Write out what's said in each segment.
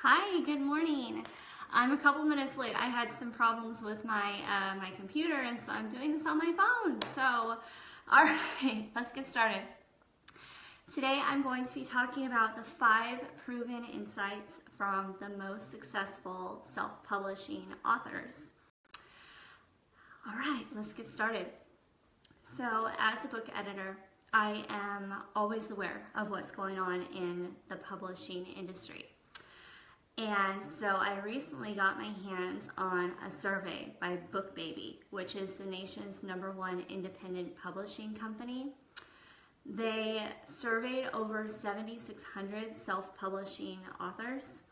Hi, good morning. I'm a couple minutes late. I had some problems with my computer, and so I'm doing this on my phone. So, all right, let's get started. Today I'm going to be talking about the 5 proven insights from the most successful self-publishing authors. All right, let's get started. So, as a book editor, I am always aware of what's going on in the publishing industry. And so I recently got my hands on a survey by BookBaby, which is the nation's #1 independent publishing company. They surveyed over 7,600 self-publishing authors,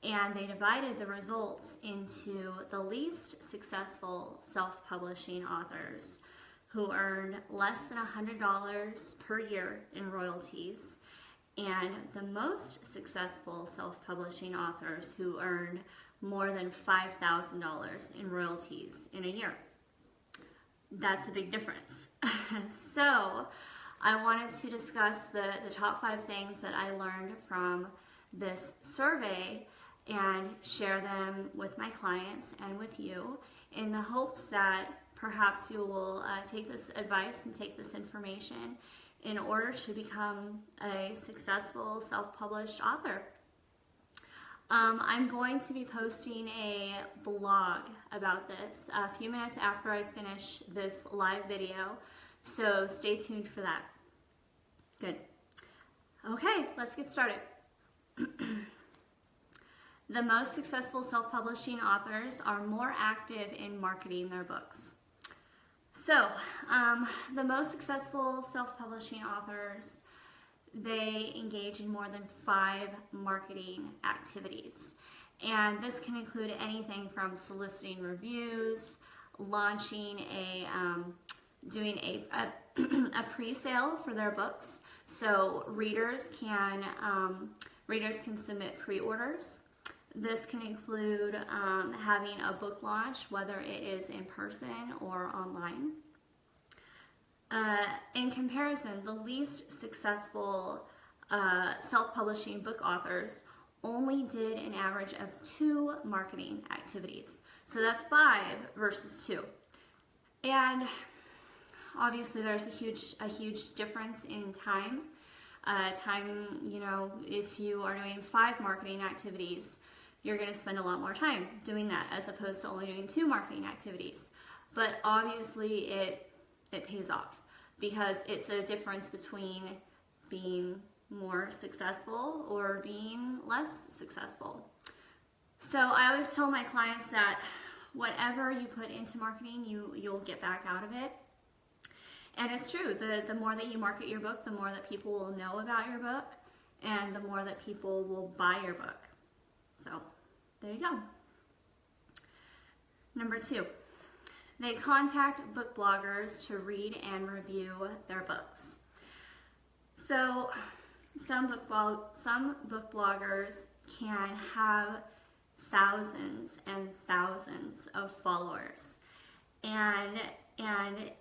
and they divided the results into the least successful self-publishing authors who earned less than $100 per year in royalties, and the most successful self-publishing authors who earned more than $5,000 in royalties in a year. That's a big difference. So I wanted to discuss the top 5 things that I learned from this survey and share them with my clients and with you in the hopes that perhaps you will take this advice and take this information in order to become a successful self-published author. I'm going to be posting a blog about this a few minutes after I finish this live video, so stay tuned for that. Good. Okay, let's get started. The most successful self-publishing authors are more active in marketing their books. So, the most successful self-publishing authors, they engage in more than 5 marketing activities. And this can include anything from soliciting reviews, launching doing a pre-sale for their books. So readers can submit pre-orders. This can include having a book launch, whether it is in person or online. In comparison, the least successful self-publishing book authors only did an average of 2 marketing activities. So that's 5 versus 2. And obviously there's a huge difference in time. If you are doing 5 marketing activities, you're going to spend a lot more time doing that as opposed to only doing 2 marketing activities. But obviously it pays off because it's a difference between being more successful or being less successful. So I always tell my clients that whatever you put into marketing, you'll get back out of it. And it's true, the more that you market your book, the more that people will know about your book, and the more that people will buy your book. So, there you go. Number 2, they contact book bloggers to read and review their books. So, some book bloggers can have thousands and thousands of followers. And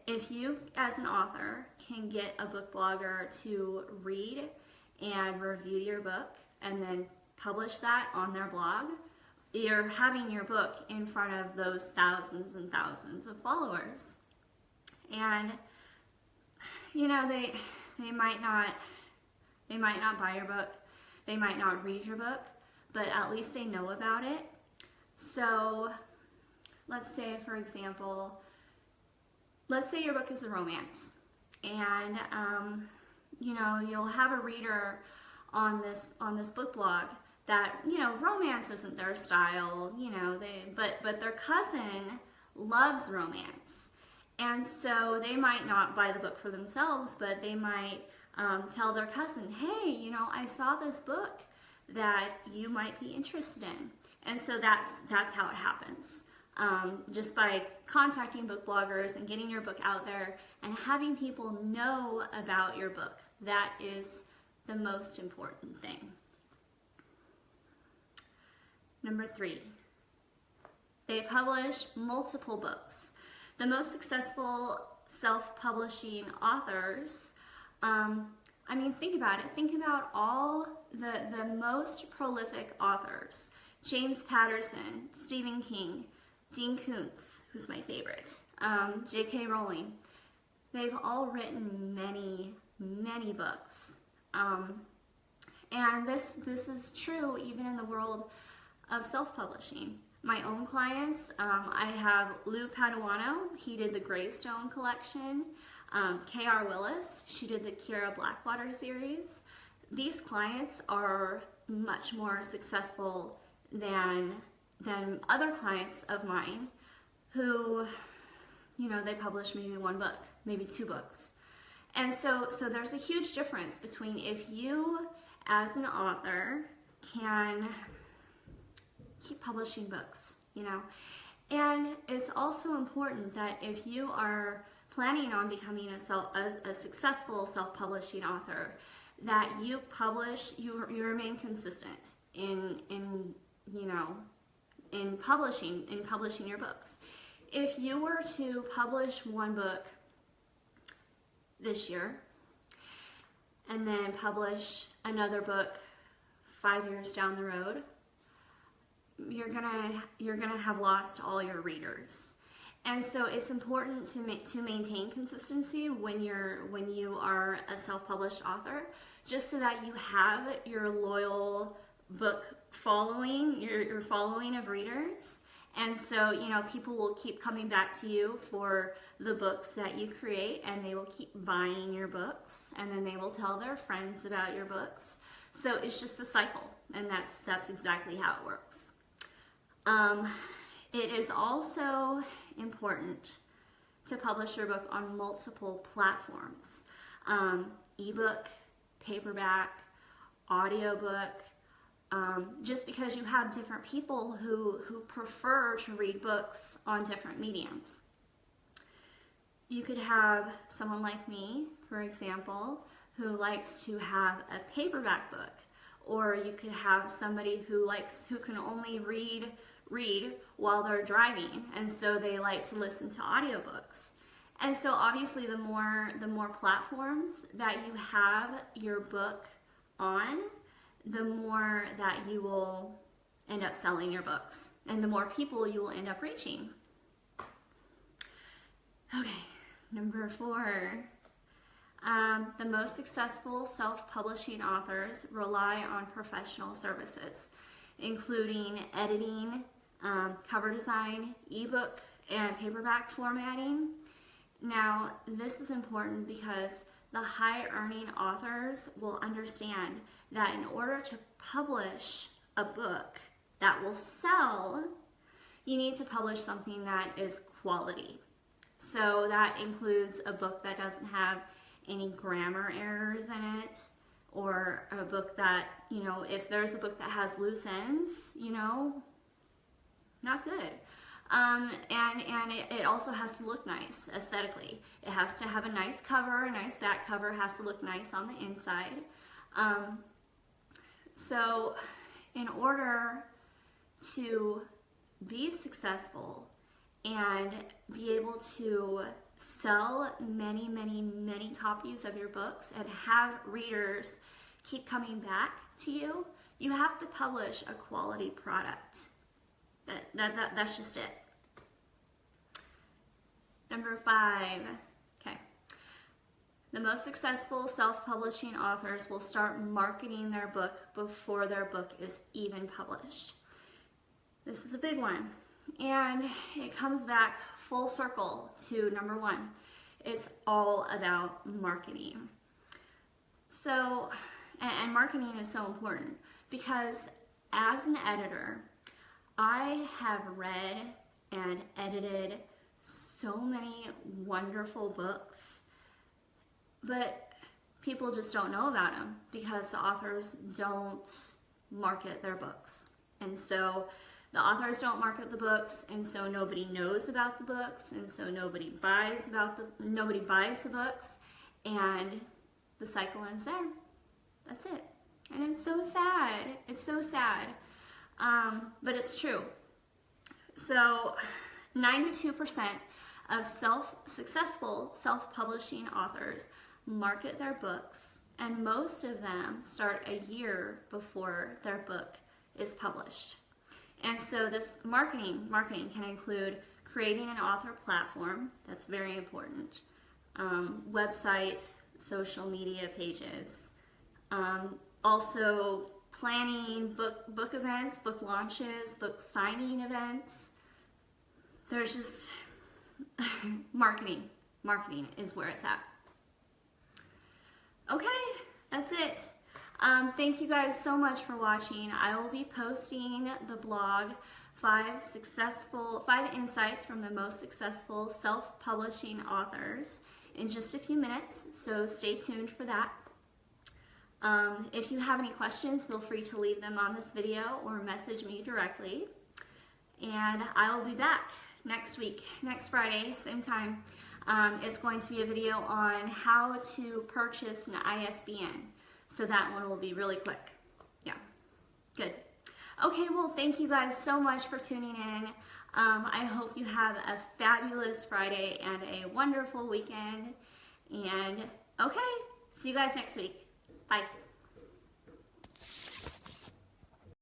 if you, as an author, can get a book blogger to read and review your book and then publish that on their blog, you're having your book in front of those thousands and thousands of followers. And they might not buy your book, they might not read your book, but at least they know about it. So let's say, for example, let's say your book is a romance, and you'll have a reader on this book blog that romance isn't their style, but their cousin loves romance, and so they might not buy the book for themselves, but they might tell their cousin, hey, I saw this book that you might be interested in, and so that's how it happens. Just by contacting book bloggers and getting your book out there and having people know about your book. That is the most important thing. Number 3, they publish multiple books. The most successful self-publishing authors, I mean, think about it. Think about all the most prolific authors. James Patterson, Stephen King, Dean Koontz, who's my favorite, J.K. Rowling. They've all written many, many books. And this is true even in the world of self-publishing. My own clients, I have Lou Paduano, he did the Greystone collection. K.R. Willis, she did the Kiera Blackwater series. These clients are much more successful than other clients of mine who, you know, they publish maybe one book, maybe two books. And so there's a huge difference between if you, as an author, can keep publishing books, you know. And it's also important that if you are planning on becoming a successful self-publishing author, that you remain consistent in you know, in publishing your books. If you were to publish one book this year and then publish another book 5 years down the road, you're gonna have lost all your readers. And so it's important to maintain consistency when you are a self-published author, just so that you have your loyal book following, your following of readers. And so, you know, people will keep coming back to you for the books that you create, and they will keep buying your books, and then they will tell their friends about your books. So it's just a cycle, and that's exactly how it works. It is also important to publish your book on multiple platforms. Ebook, paperback, audiobook, just because you have different people who prefer to read books on different mediums. You could have someone like me, for example, who likes to have a paperback book, or you could have somebody who can only read while they're driving, and so they like to listen to audiobooks. And so obviously the more platforms that you have your book on, the more that you will end up selling your books, and the more people you will end up reaching. Okay, number 4. The most successful self-publishing authors rely on professional services, including editing, cover design, ebook, and paperback formatting. Now, this is important because the high-earning authors will understand that in order to publish a book that will sell, you need to publish something that is quality. So that includes a book that doesn't have any grammar errors in it, or a book that, you know, if there's a book that has loose ends, you know, not good. And it also has to look nice aesthetically. It has to have a nice cover, a nice back cover, has to look nice on the inside. So in order to be successful and be able to sell many, many, many copies of your books and have readers keep coming back to you, you have to publish a quality product. That's just it. Number 5. Okay. The most successful self-publishing authors will start marketing their book before their book is even published. This is a big one. And it comes back full circle to number 1. It's all about marketing. So, and marketing is so important because as an editor, I have read and edited so many wonderful books, but people just don't know about them because the authors don't market their books. And so the authors don't market the books, and so nobody knows about the books, and so nobody buys the books, and the cycle ends there. That's it. And it's so sad. It's so sad. But it's true. So 92% of successful self-publishing authors market their books and most of them start a year before their book is published. And so this marketing can include creating an author platform, that's very important, website, social media pages, also planning book events, book launches, book signing events. There's just marketing is where it's at. Okay, that's it. Thank you guys so much for watching. I will be posting the blog 5 insights from the most successful self-publishing authors in just a few minutes, so stay tuned for that. If you have any questions, feel free to leave them on this video or message me directly. And I will be back next week, next Friday, same time. It's going to be a video on how to purchase an ISBN. So that one will be really quick. Yeah, good. Okay, well, thank you guys so much for tuning in. I hope you have a fabulous Friday and a wonderful weekend. And okay, see you guys next week. Bye.